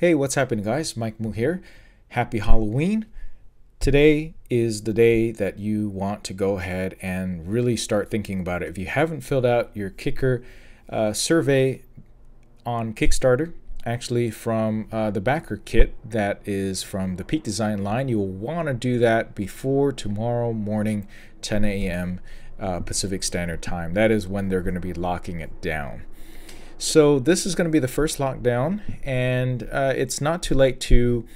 Hey, what's happening, guys? Mike Moo here. Happy Halloween. Today is the day that you want to go ahead and really start thinking about it. If you haven't filled out your Kicker survey on Kickstarter, actually from the backer kit that is from the Peak Design line, you will want to do that before tomorrow morning, 10 a.m. Pacific Standard Time. That is when they're going to be locking it down. So this is going to be the first lockdown, and it's not too late to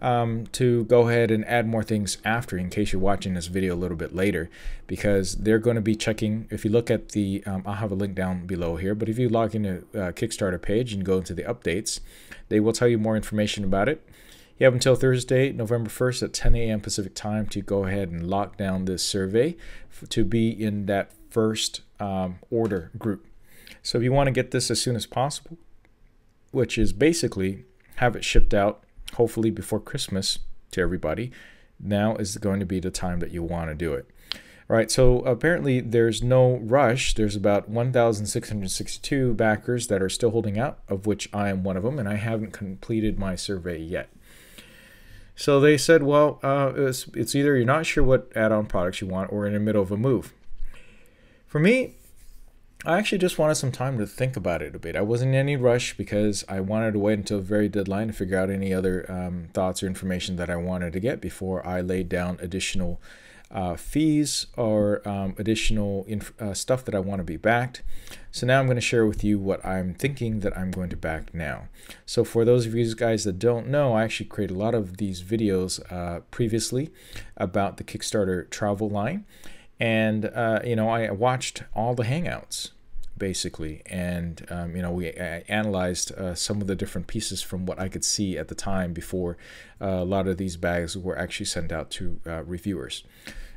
go ahead and add more things after, in case you're watching this video a little bit later, because they're going to be checking. If you look at the, I'll have a link down below here, but if you log into Kickstarter page and go into the updates, they will tell you more information about it. You have until Thursday, November 1st at 10 a.m. Pacific time to go ahead and lock down this survey to be in that first order group. So if you want to get this as soon as possible, which is basically have it shipped out hopefully before Christmas to everybody, now is going to be the time that you want to do it. All right, so apparently there's no rush. There's about 1,662 backers that are still holding out, of which I am one of them, and I haven't completed my survey yet. So they said, well, it's either you're not sure what add-on products you want or in the middle of a move. For me, I actually just wanted some time to think about it a bit. I wasn't in any rush because I wanted to wait until the very deadline to figure out any other thoughts or information that I wanted to get before I laid down additional fees or additional stuff that I want to be backed. So now I'm going to share with you what I'm thinking that I'm going to back now. So for those of you guys that don't know, I actually created a lot of these videos previously about the Kickstarter travel line. And, you know, I watched all the Hangouts, basically. And, you know, we analyzed some of the different pieces from what I could see at the time before a lot of these bags were actually sent out to reviewers.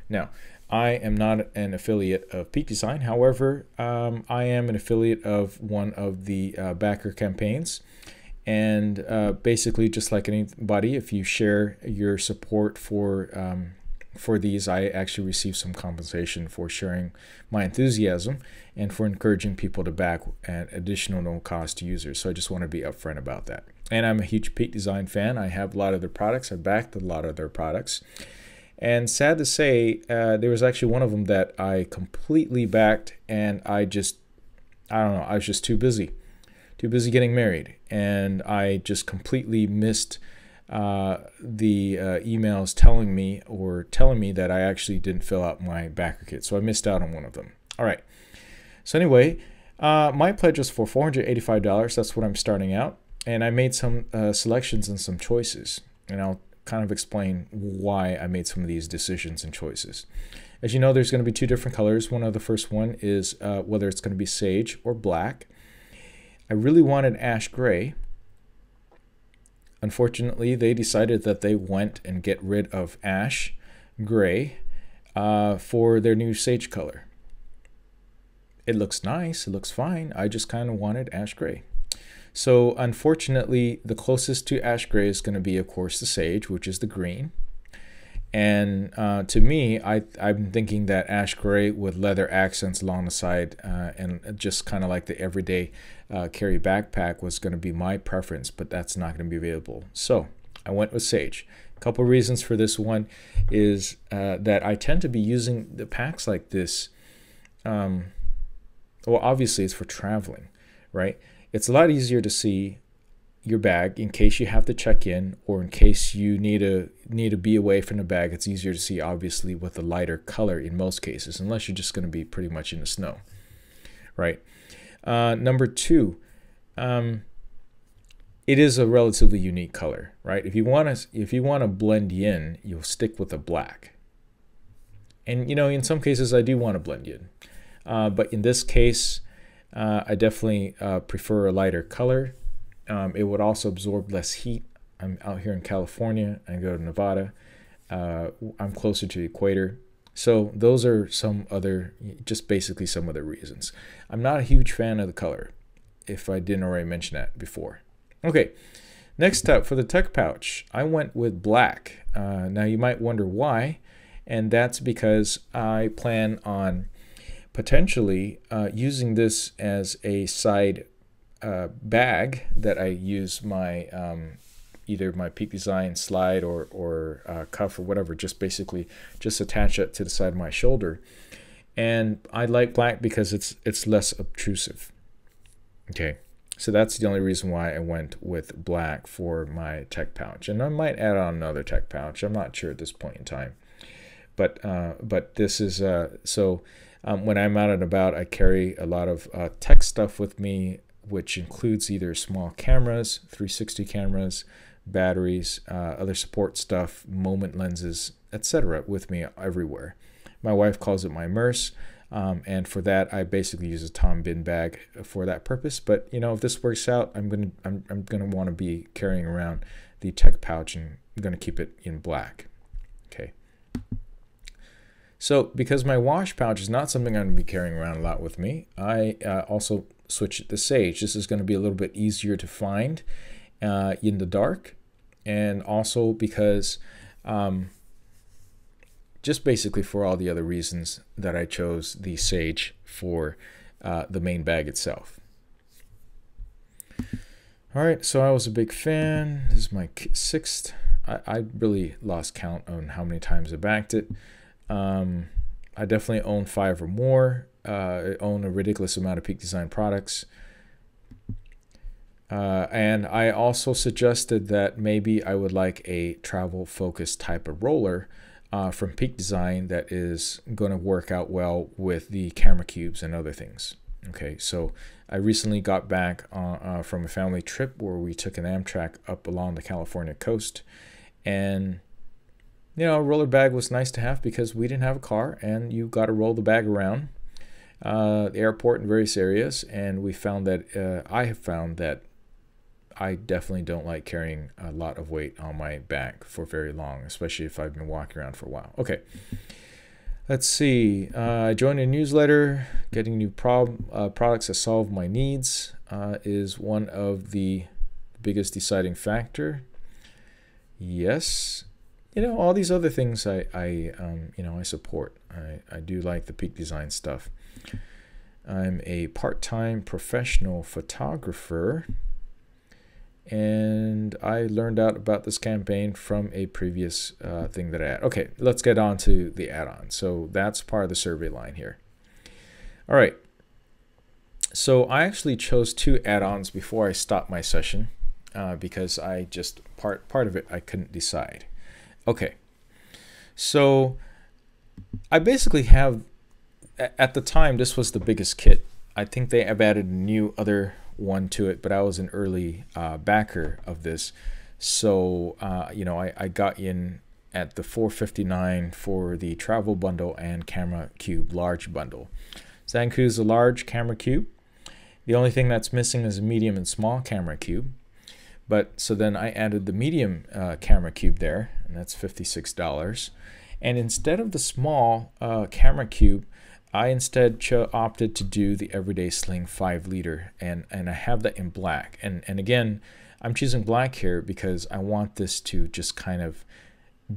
Now, I am not an affiliate of Peak Design. However, I am an affiliate of one of the backer campaigns. And basically, just like anybody, if you share your support for these, I actually receive some compensation for sharing my enthusiasm and for encouraging people to back at additional no-cost users. So I just want to be upfront about that. And I'm a huge Peak Design fan. I have a lot of their products. I backed a lot of their products. And sad to say, there was actually one of them that I completely backed, and I don't know, I was just too busy getting married. And I just completely missed the emails telling me that I actually didn't fill out my backer kit. So I missed out on one of them. All right. So anyway, my pledge was for $485. That's what I'm starting out. And I made some selections and some choices. And I'll kind of explain why I made some of these decisions and choices. As you know, there's going to be two different colors. The first one is whether it's going to be sage or black. I really wanted ash gray. Unfortunately, they decided that they went and get rid of ash gray for their new sage color. It looks nice, it looks fine. I just kind of wanted ash gray. So unfortunately, the closest to ash gray is going to be, of course, the sage, which is the green. And to me, I'm thinking that ash gray with leather accents along the side and just kind of like the everyday carry backpack was going to be my preference, but that's not going to be available. So I went with sage. A couple reasons for this one is that I tend to be using the packs like this. Well, obviously it's for traveling, right? It's a lot easier to see your bag in case you have to check in, or in case you need to be away from the bag. It's easier to see, obviously, with a lighter color in most cases, unless you're just going to be pretty much in the snow, right? Number two, it is a relatively unique color, right? If you want to blend in, you'll stick with a black. And you know, in some cases, I do want to blend in, but in this case, I definitely prefer a lighter color. It would also absorb less heat. I'm out here in California. I go to Nevada. I'm closer to the equator. So those are just basically some other reasons. I'm not a huge fan of the color, if I didn't already mention that before. Okay, next up, for the tech pouch, I went with black. Now you might wonder why, and that's because I plan on potentially using this as a side bag that I use my either my Peak Design slide or cuff or whatever. Just basically just attach it to the side of my shoulder. And I like black because it's less obtrusive. Okay, so that's the only reason why I went with black for my tech pouch. And I might add on another tech pouch. I'm not sure at this point in time. But this is when I'm out and about, I carry a lot of tech stuff with me, which includes either small cameras, 360 cameras, batteries, other support stuff, moment lenses, etc. with me everywhere. My wife calls it my Merce, and for that I basically use a Tom bin bag for that purpose. But you know, if this works out, I'm gonna want to be carrying around the tech pouch, and I'm gonna keep it in black. Okay. So because my wash pouch is not something I'm going to be carrying around a lot with me, I also switched it to Sage. This is going to be a little bit easier to find in the dark, and also because just basically for all the other reasons that I chose the Sage for the main bag itself. All right, so I was a big fan. This is my 6th. I really lost count on how many times I backed it. I definitely own 5 or more. I own a ridiculous amount of Peak Design products. And I also suggested that maybe I would like a travel focused type of roller from Peak Design that is going to work out well with the camera cubes and other things. Okay, so I recently got back from a family trip where we took an Amtrak up along the California coast, and you know, a roller bag was nice to have because we didn't have a car, and you got to roll the bag around the airport in various areas. And we found that I have found that I definitely don't like carrying a lot of weight on my back for very long, especially if I've been walking around for a while. Okay, let's see. I joined a newsletter. Getting new products that solve my needs is one of the biggest deciding factor. Yes. You know, all these other things I support. I do like the Peak Design stuff. I'm a part-time professional photographer, and I learned out about this campaign from a previous thing that I had. Okay, let's get on to the add-on. So that's part of the survey line here. All right. So I actually chose 2 add-ons before I stopped my session because I just part of it I couldn't decide. Okay, so I basically have, at the time, this was the biggest kit. I think they have added a new other one to it, but I was an early backer of this. So, you know, I got in at the $459 for the travel bundle and camera cube large bundle. So that includes a large camera cube. The only thing that's missing is a medium and small camera cube. But so then I added the medium camera cube there, and that's $56. And instead of the small camera cube, I instead opted to do the Everyday Sling 5-liter, and I have that in black. And again, I'm choosing black here because I want this to just kind of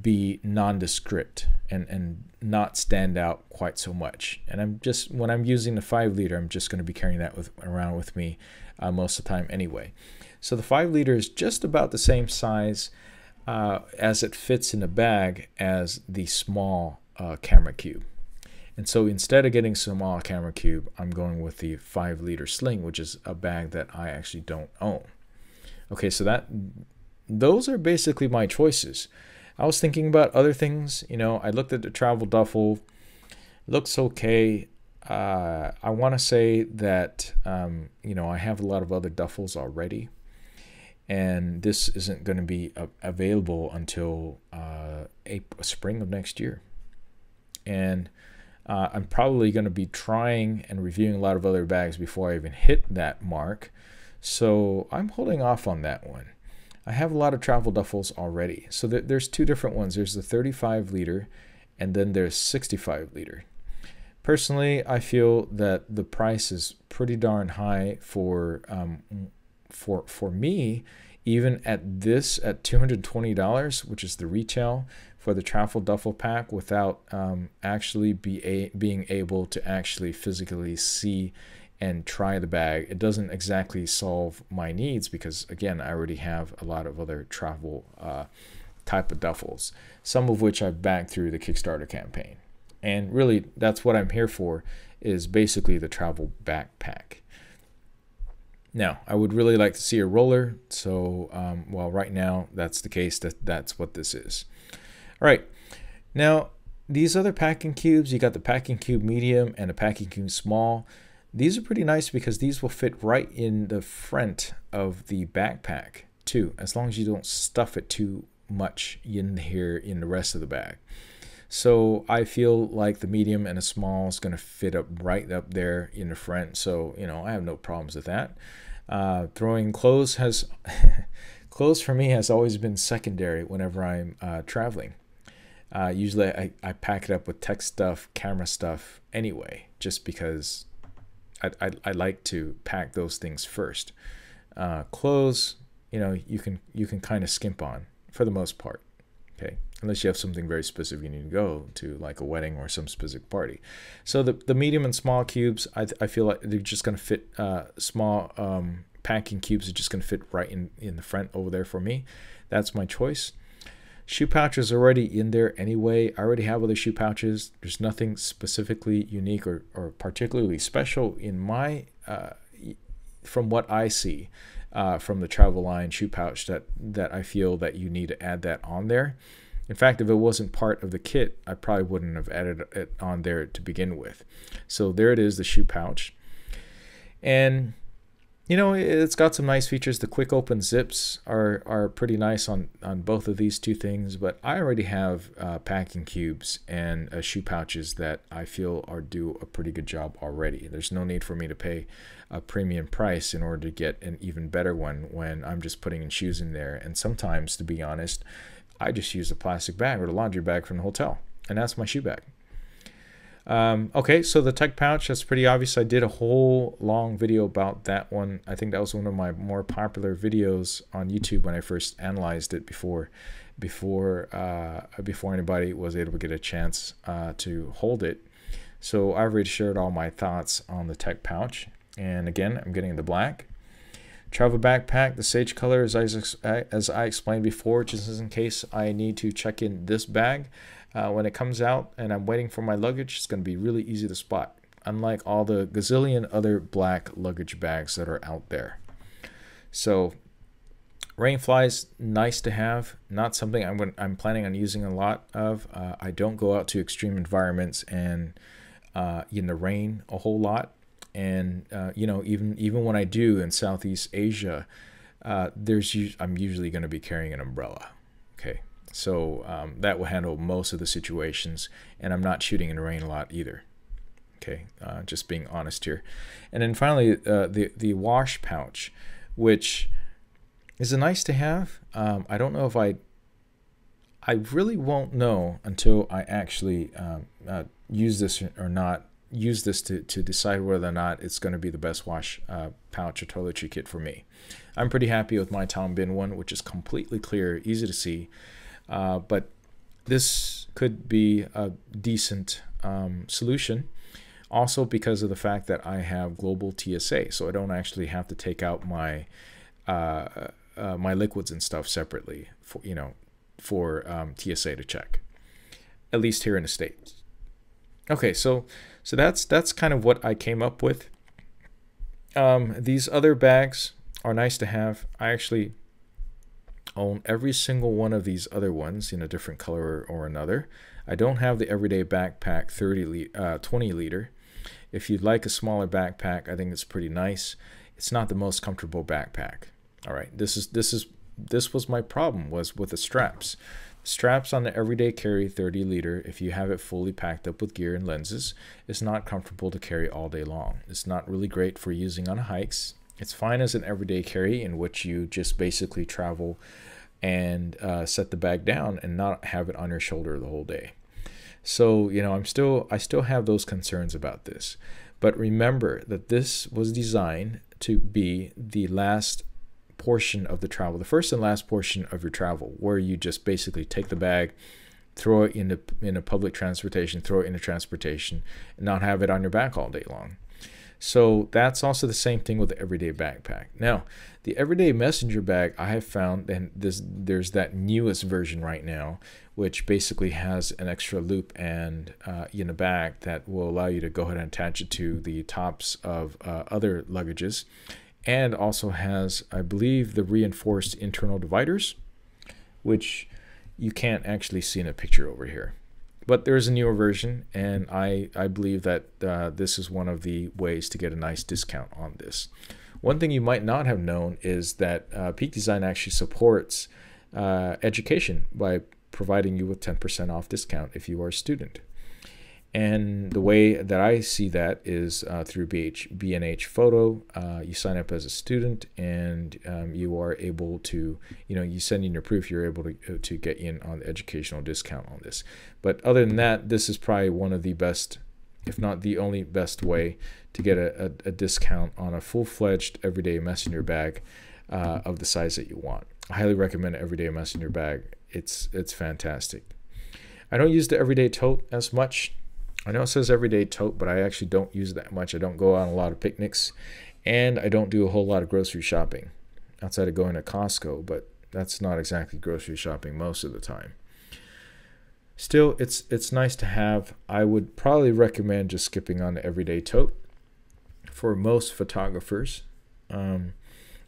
be nondescript and not stand out quite so much. And I'm just, when I'm using the 5-liter, I'm just going to be carrying that around with me most of the time anyway. So the 5-liter is just about the same size as it fits in the bag as the small camera cube. And so instead of getting a small camera cube, I'm going with the 5-liter sling, which is a bag that I actually don't own. Okay, so those are basically my choices. I was thinking about other things. You know, I looked at the travel duffel. Looks okay. I want to say that, you know, I have a lot of other duffels already, and this isn't going to be available until spring of next year. And I'm probably going to be trying and reviewing a lot of other bags before I even hit that mark. So I'm holding off on that one. I have a lot of travel duffels already. So there's 2 different ones. There's the 35-liter, and then there's 65-liter. Personally, I feel that the price is pretty darn high for me, even at $220, which is the retail for the travel duffel pack, without actually being able to actually physically see and try the bag. It doesn't exactly solve my needs because, again, I already have a lot of other travel type of duffels, some of which I've bagged through the Kickstarter campaign. And really, that's what I'm here for, is basically the travel backpack. Now, I would really like to see a roller, so while right now that's the case, that's what this is. All right, now these other packing cubes, you got the packing cube medium and a packing cube small. These are pretty nice because these will fit right in the front of the backpack too, as long as you don't stuff it too much in here in the rest of the bag. So I feel like the medium and a small is going to fit up right up there in the front. So, you know, I have no problems with that. Throwing clothes has clothes for me has always been secondary whenever I'm traveling. Usually I pack it up with tech stuff, camera stuff anyway, just because I like to pack those things first. Clothes, you know, you can kind of skimp on for the most part. Okay, unless you have something very specific you need to go to, like a wedding or some specific party. So the medium and small cubes, I feel like they're just going to fit, small packing cubes are just going to fit right in the front over there for me. That's my choice. Shoe pouches are already in there anyway. I already have other shoe pouches. There's nothing specifically unique or particularly special in my, from what I see. From the travel line shoe pouch that I feel that you need to add that on there. In fact, if it wasn't part of the kit, I probably wouldn't have added it on there to begin with. So there it is, the shoe pouch. And you know, it's got some nice features. The quick open zips are pretty nice on both of these two things, but I already have packing cubes and shoe pouches that I feel do a pretty good job already. There's no need for me to pay a premium price in order to get an even better one when I'm just putting in shoes in there. And sometimes, to be honest, I just use a plastic bag or the laundry bag from the hotel, and that's my shoe bag. Okay, so the tech pouch, that's pretty obvious. I did a whole long video about that one. I think that was one of my more popular videos on YouTube when I first analyzed it before anybody was able to get a chance to hold it. So I've already shared all my thoughts on the tech pouch. And again, I'm getting the black. Travel backpack, the sage color, as I explained before, just in case I need to check in this bag. When it comes out and I'm waiting for my luggage, it's going to be really easy to spot, unlike all the gazillion other black luggage bags that are out there. So rain flies, nice to have, not something I'm planning on using a lot of. I don't go out to extreme environments and in the rain a whole lot. And you know, even when I do in Southeast Asia, I'm usually going to be carrying an umbrella. Okay. So that will handle most of the situations, and I'm not shooting in the rain a lot either. Okay, just being honest here. And then finally, the wash pouch, which is a nice to have. I don't know if I really won't know until I actually use this or not. Use this to decide whether or not it's going to be the best wash pouch or toiletry kit for me. I'm pretty happy with my Tom Bin one, which is completely clear, easy to see. But this could be a decent solution, also because of the fact that I have global TSA, so I don't actually have to take out my my liquids and stuff separately for TSA to check, at least here in the States. Okay, so that's kind of what I came up with. These other bags are nice to have. I actually own every single one of these other ones in a different color or another. I don't have the everyday backpack 20 liter. If you'd like a smaller backpack, I think it's pretty nice. It's not the most comfortable backpack. All right, this was my problem, was with the straps. Straps on the everyday carry 30 liter, if you have it fully packed up with gear and lenses, is not comfortable to carry all day long. It's not really great for using on hikes. It's fine as an everyday carry in which you just basically travel and set the bag down and not have it on your shoulder the whole day. So, you know, I still have those concerns about this. But remember that this was designed to be the last portion of the travel, the first and last portion of your travel, where you just basically take the bag, throw it into public transportation, throw it into transportation, and not have it on your back all day long. So that's also the same thing with the everyday backpack. Now, the everyday messenger bag, I have found, and there's that newest version right now, which basically has an extra loop and in the back that will allow you to go ahead and attach it to the tops of other luggages, and also has, I believe, the reinforced internal dividers, which you can't actually see in a picture over here. But there's a newer version, and I believe that this is one of the ways to get a nice discount on this. One thing you might not have known is that Peak Design actually supports education by providing you with 10% off discount if you are a student. And the way that I see that is through B&H Photo. You sign up as a student, and you are able to, you send in your proof, you're able to get in on the educational discount on this. But other than that, this is probably one of the best, if not the only best way to get a discount on a full-fledged everyday messenger bag of the size that you want. I highly recommend everyday messenger bag. It's fantastic. I don't use the everyday tote as much. I know it says everyday tote, but I actually don't use it that much. I don't go on a lot of picnics, and I don't do a whole lot of grocery shopping outside of going to Costco, but that's not exactly grocery shopping most of the time. Still, it's nice to have. I would probably recommend just skipping on the everyday tote for most photographers. I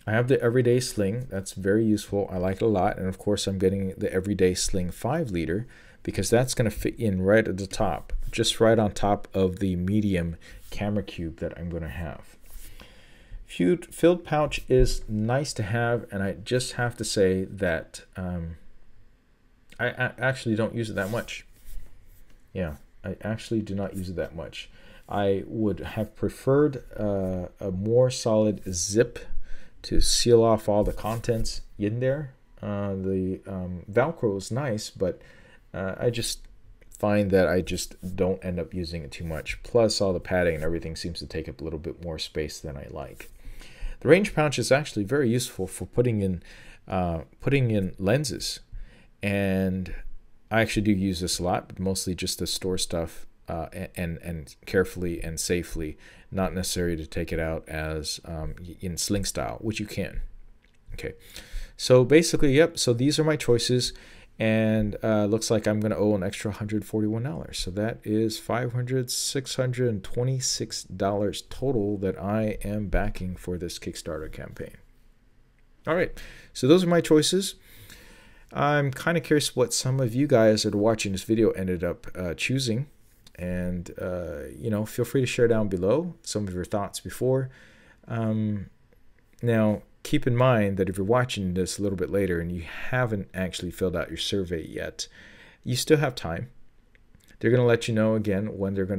have the everyday sling. That's very useful. I like it a lot. And of course, I'm getting the everyday sling 5-liter because that's going to fit in right at the top, just right on top of the medium camera cube that I'm going to have. Filled pouch is nice to have, and I just have to say that I actually don't use it that much. Yeah, I actually do not use it that much. I would have preferred a more solid zip to seal off all the contents in there. The Velcro is nice, but I just find that I just don't end up using it too much. Plus, all the padding and everything seems to take up a little bit more space than I like. The range pouch is actually very useful for putting in lenses, and I actually do use this a lot, but mostly just to store stuff and carefully and safely, not necessarily to take it out as in sling style, which you can. Okay, so basically, yep. So these are my choices. And looks like I'm going to owe an extra $141. So that is $626 total that I am backing for this Kickstarter campaign. All right, so those are my choices. I'm kind of curious what some of you guys that are watching this video ended up choosing. And, feel free to share down below some of your thoughts before. Now, keep in mind that if you're watching this a little bit later and you haven't actually filled out your survey yet, you still have time. They're going to let you know again when they're going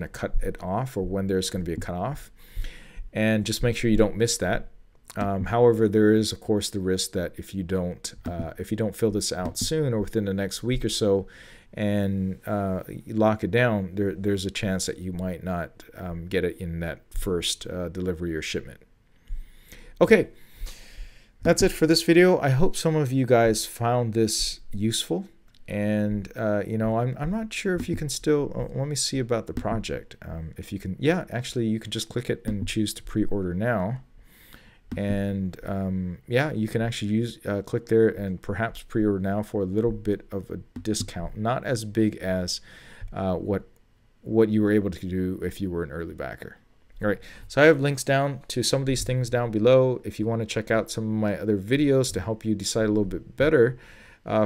to cut it off, or when there's going to be a cutoff, and just make sure you don't miss that. However, there is of course the risk that if you don't fill this out soon or within the next week or so, and you lock it down, there's a chance that you might not get it in that first delivery or shipment. Okay, that's it for this video. I hope some of you guys found this useful, and I'm not sure if you can still let me see about the project. If you can, yeah, actually you can just click it and choose to pre-order now, and yeah, you can actually click there and perhaps pre-order now for a little bit of a discount, not as big as what you were able to do if you were an early backer. All right, so I have links down to some of these things down below. If you want to check out some of my other videos to help you decide a little bit better,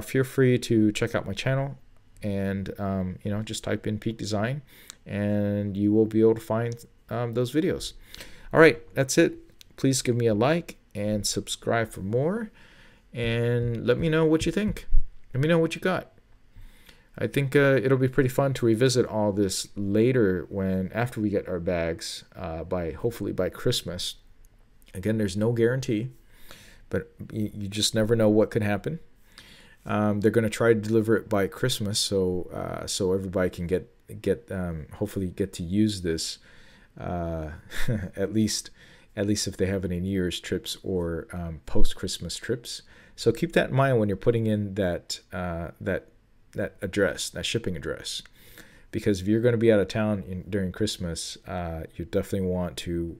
feel free to check out my channel, and just type in Peak Design and you will be able to find those videos. All right, that's it. Please give me a like and subscribe for more, and let me know what you think. Let me know what you got. I think it'll be pretty fun to revisit all this later, after we get our bags, hopefully by Christmas. Again, there's no guarantee, but you just never know what could happen. They're going to try to deliver it by Christmas, so everybody can hopefully get to use this at least if they have any New Year's trips or post-Christmas trips. So keep that in mind when you're putting in that address, that shipping address, because if you're going to be out of town during Christmas, you definitely want to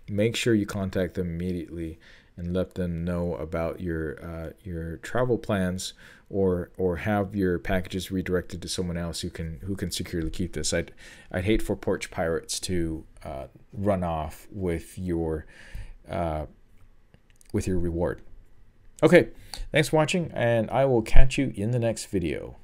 make sure you contact them immediately and let them know about your travel plans, or have your packages redirected to someone else who can securely keep this. I'd hate for porch pirates to run off with your reward. Okay, thanks for watching, and I will catch you in the next video.